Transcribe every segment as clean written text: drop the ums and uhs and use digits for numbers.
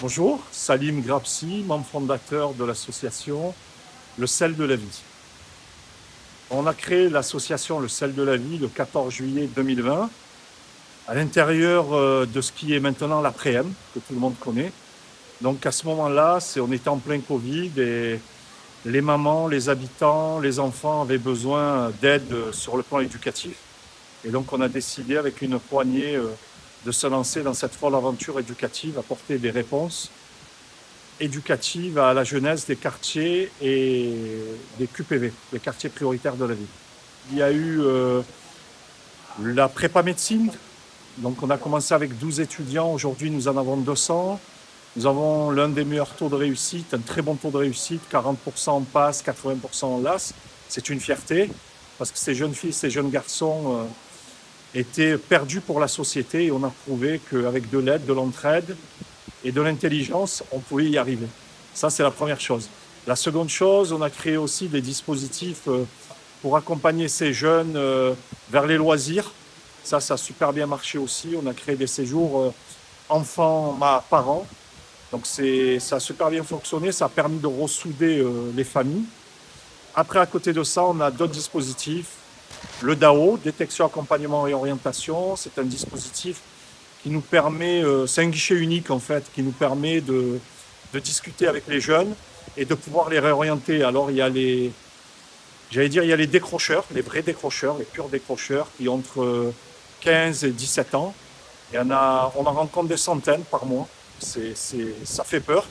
Bonjour, Salim Grapsi, membre fondateur de l'association Le Sel de la Vie. On a créé l'association Le Sel de la Vie le 14 juillet 2020 à l'intérieur de ce qui est maintenant la Préem, que tout le monde connaît. Donc à ce moment-là, on était en plein Covid et les mamans, les habitants, les enfants avaient besoin d'aide sur le plan éducatif. Et donc on a décidé avec une poignée de se lancer dans cette folle aventure éducative, apporter des réponses éducatives à la jeunesse des quartiers et des QPV, les quartiers prioritaires de la ville. Il y a eu la prépa médecine, donc on a commencé avec 12 étudiants, aujourd'hui nous en avons 200. Nous avons l'un des meilleurs taux de réussite, un très bon taux de réussite, 40% en passe, 80% en LAS. C'est une fierté parce que ces jeunes filles, ces jeunes garçons étaient perdus pour la société et on a prouvé qu'avec de l'aide, de l'entraide et de l'intelligence, on pouvait y arriver. Ça, c'est la première chose. La seconde chose, on a créé aussi des dispositifs pour accompagner ces jeunes vers les loisirs. Ça a super bien marché aussi. On a créé des séjours enfants-parents. Donc ça a super bien fonctionné, ça a permis de ressouder les familles. Après, à côté de ça, on a d'autres dispositifs. Le DAO, détection, accompagnement et orientation, c'est un dispositif qui nous permet, c'est un guichet unique en fait, qui nous permet de discuter avec les jeunes et de pouvoir les réorienter. Alors il y a il y a les décrocheurs, les vrais décrocheurs, les purs décrocheurs qui ont entre 15 et 17 ans. Et on en rencontre des centaines par mois. Ça fait peur,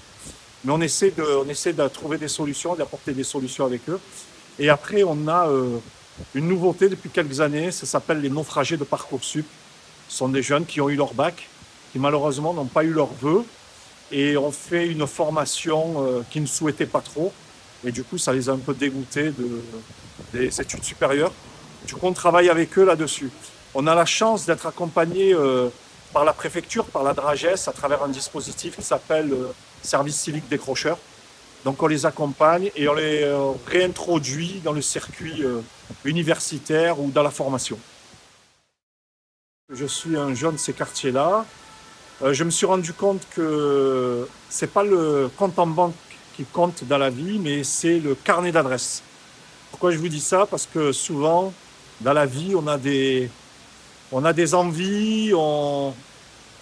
mais on essaie de trouver des solutions, d'apporter des solutions avec eux. Et après, on a une nouveauté depuis quelques années, ça s'appelle les naufragés de Parcoursup. Ce sont des jeunes qui ont eu leur bac, qui malheureusement n'ont pas eu leur vœu, et ont fait une formation qu'ils ne souhaitaient pas trop. Et du coup, ça les a un peu dégoûtés des études supérieures. Du coup, on travaille avec eux là-dessus. On a la chance d'être accompagnés par la préfecture, par la Drages, à travers un dispositif qui s'appelle Service civique décrocheur. Donc on les accompagne et on les réintroduit dans le circuit universitaire ou dans la formation. Je suis un jeune de ces quartiers-là. Je me suis rendu compte que c'est pas le compte en banque qui compte dans la vie, mais c'est le carnet d'adresse. Pourquoi je vous dis ça? Parce que souvent, dans la vie, on a des envies,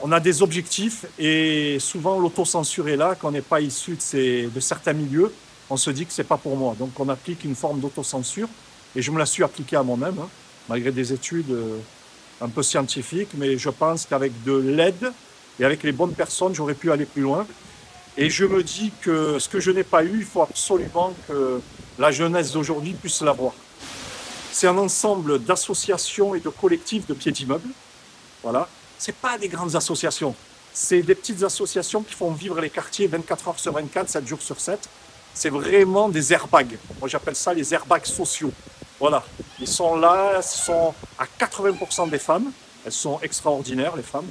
on a des objectifs et souvent l'autocensure est là quand on n'est pas issu de certains milieux. On se dit que c'est pas pour moi. Donc on applique une forme d'autocensure et je me la suis appliquée à moi-même, hein, malgré des études un peu scientifiques. Mais je pense qu'avec de l'aide et avec les bonnes personnes, j'aurais pu aller plus loin. Et je me dis que ce que je n'ai pas eu, il faut absolument que la jeunesse d'aujourd'hui puisse l'avoir. C'est un ensemble d'associations et de collectifs de pieds d'immeubles. Voilà. Ce n'est pas des grandes associations. C'est des petites associations qui font vivre les quartiers 24 heures sur 24, 7 jours sur 7. C'est vraiment des airbags. Moi, j'appelle ça les airbags sociaux. Voilà. Ils sont là, ce sont à 80% des femmes. Elles sont extraordinaires, les femmes.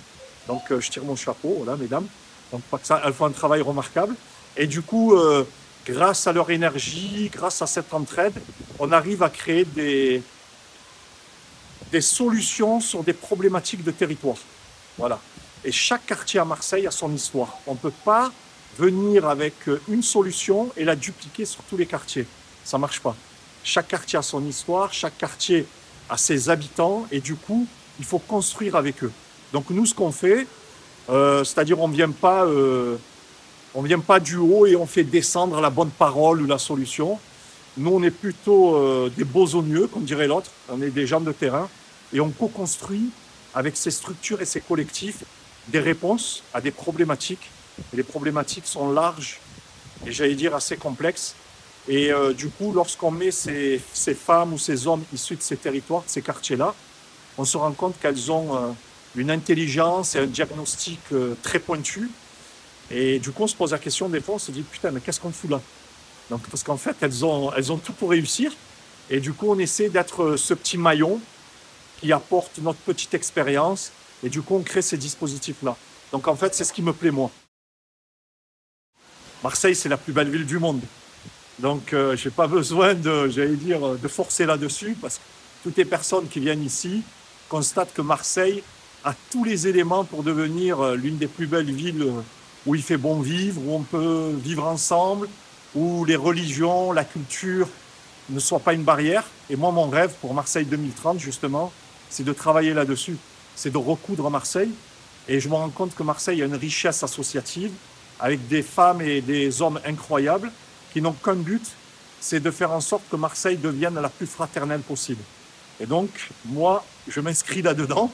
Donc, je tire mon chapeau, voilà, mesdames. Donc, pas que ça, elles font un travail remarquable. Et du coup, grâce à leur énergie, grâce à cette entraide, on arrive à créer des solutions sur des problématiques de territoire. Voilà. Et chaque quartier à Marseille a son histoire. On ne peut pas venir avec une solution et la dupliquer sur tous les quartiers. Ça ne marche pas. Chaque quartier a son histoire, chaque quartier a ses habitants et du coup, il faut construire avec eux. Donc nous, ce qu'on fait, c'est-à-dire on ne vient pas du haut et on fait descendre la bonne parole ou la solution. Nous, on est plutôt des besogneux, comme dirait l'autre. On est des gens de terrain et on co-construit avec ces structures et ces collectifs des réponses à des problématiques. Et les problématiques sont larges et j'allais dire assez complexes. Et du coup, lorsqu'on met ces femmes ou ces hommes issus de ces territoires, de ces quartiers-là, on se rend compte qu'elles ont une intelligence et un diagnostic très pointu. Et du coup, on se pose la question des fois, on se dit putain, mais qu'est-ce qu'on fout là? Donc, parce qu'en fait, elles ont tout pour réussir. Et du coup, on essaie d'être ce petit maillon qui apporte notre petite expérience. Et du coup, on crée ces dispositifs-là. Donc, en fait, c'est ce qui me plaît, moi. Marseille, c'est la plus belle ville du monde. Donc, je n'ai pas besoin de forcer là-dessus parce que toutes les personnes qui viennent ici constatent que Marseille a tous les éléments pour devenir l'une des plus belles villes où il fait bon vivre, où on peut vivre ensemble, où les religions, la culture ne soient pas une barrière. Et moi, mon rêve pour Marseille 2030, justement, c'est de travailler là-dessus. C'est de recoudre Marseille. Et je me rends compte que Marseille a une richesse associative avec des femmes et des hommes incroyables qui n'ont qu'un but, c'est de faire en sorte que Marseille devienne la plus fraternelle possible. Et donc, moi, je m'inscris là-dedans,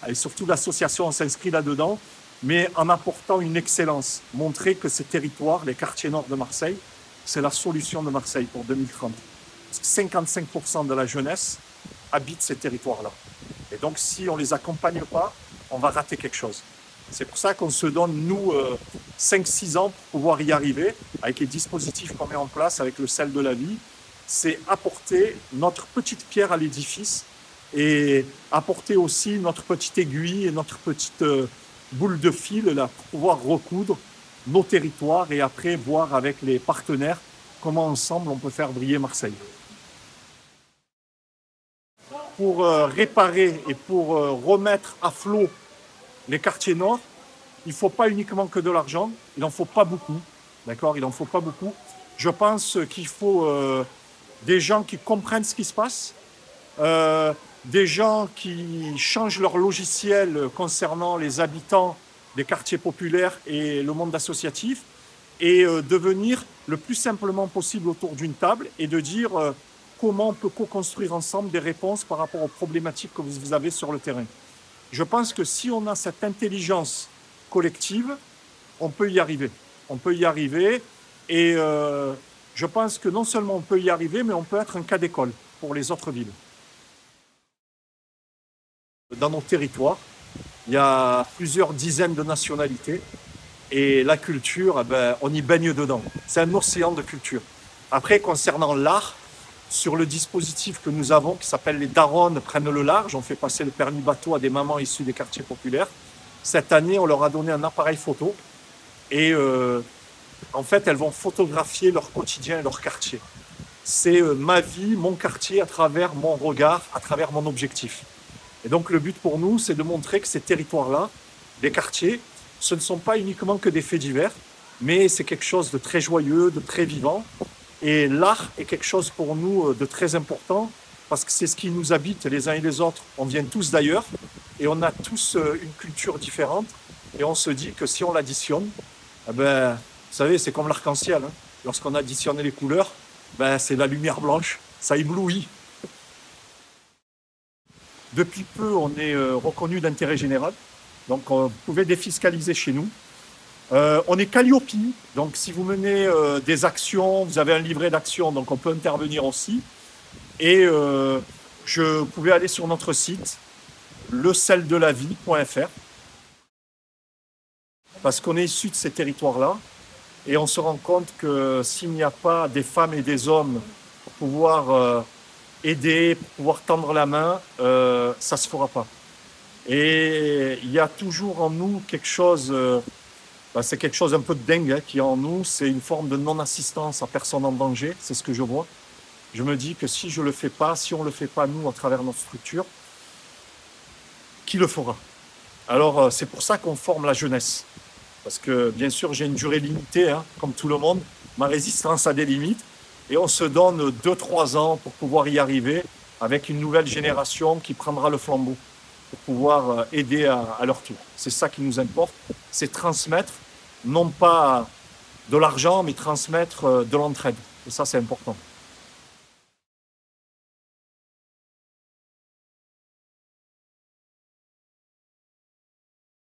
et surtout l'association s'inscrit là-dedans, mais en apportant une excellence, montrer que ces territoires, les quartiers nord de Marseille, c'est la solution de Marseille pour 2030. Parce que 55% de la jeunesse habite ces territoires-là. Et donc, si on ne les accompagne pas, on va rater quelque chose. C'est pour ça qu'on se donne, nous, 5-6 ans pour pouvoir y arriver, avec les dispositifs qu'on met en place, avec le sel de la vie. C'est apporter notre petite pierre à l'édifice et apporter aussi notre petite aiguille et notre petite boule de fil là, pour pouvoir recoudre nos territoires et après voir avec les partenaires comment ensemble on peut faire briller Marseille. Pour réparer et pour remettre à flot les quartiers nord, il ne faut pas uniquement que de l'argent, il n'en faut pas beaucoup, d'accord? Il n'en faut pas beaucoup. Je pense qu'il faut des gens qui comprennent ce qui se passe, des gens qui changent leur logiciel concernant les habitants des quartiers populaires et le monde associatif, et de venir le plus simplement possible autour d'une table et de dire comment on peut co-construire ensemble des réponses par rapport aux problématiques que vous avez sur le terrain. Je pense que si on a cette intelligence collective, on peut y arriver. On peut y arriver et je pense que non seulement on peut y arriver, mais on peut être un cas d'école pour les autres villes. Dans nos territoires, il y a plusieurs dizaines de nationalités et la culture, eh ben, on y baigne dedans. C'est un océan de culture. Après, concernant l'art, sur le dispositif que nous avons qui s'appelle les Daronnes prennent le large, on fait passer le permis bateau à des mamans issues des quartiers populaires. Cette année, on leur a donné un appareil photo et en fait, elles vont photographier leur quotidien et leur quartier. C'est ma vie, mon quartier à travers mon regard, à travers mon objectif. Et donc le but pour nous, c'est de montrer que ces territoires-là, les quartiers, ce ne sont pas uniquement que des faits divers, mais c'est quelque chose de très joyeux, de très vivant. Et l'art est quelque chose pour nous de très important parce que c'est ce qui nous habite les uns et les autres. On vient tous d'ailleurs et on a tous une culture différente et on se dit que si on l'additionne, eh ben, vous savez, c'est comme l'arc-en-ciel. Hein. Lorsqu'on additionne les couleurs, ben, c'est la lumière blanche, ça éblouit. Depuis peu, on est reconnu d'intérêt général, donc vous pouvez défiscaliser chez nous. On est Calliope, donc si vous menez des actions, vous avez un livret d'actions, donc on peut intervenir aussi. Et vous pouvez aller sur notre site, leseldelavie.fr, parce qu'on est issu de ces territoires-là, et on se rend compte que s'il n'y a pas des femmes et des hommes pour pouvoir aider, pour pouvoir tendre la main, ça ne se fera pas. Et il y a toujours en nous quelque chose... c'est quelque chose un peu de dingue hein, qui est en nous, c'est une forme de non-assistance à personne en danger, c'est ce que je vois. Je me dis que si je ne le fais pas, si on ne le fait pas nous à travers notre structure, qui le fera? Alors c'est pour ça qu'on forme la jeunesse. Parce que bien sûr j'ai une durée limitée, hein, comme tout le monde, ma résistance a des limites, et on se donne 2-3 ans pour pouvoir y arriver avec une nouvelle génération qui prendra le flambeau pour pouvoir aider à leur tour. C'est ça qui nous importe, c'est transmettre non pas de l'argent, mais transmettre de l'entraide. Et ça, c'est important.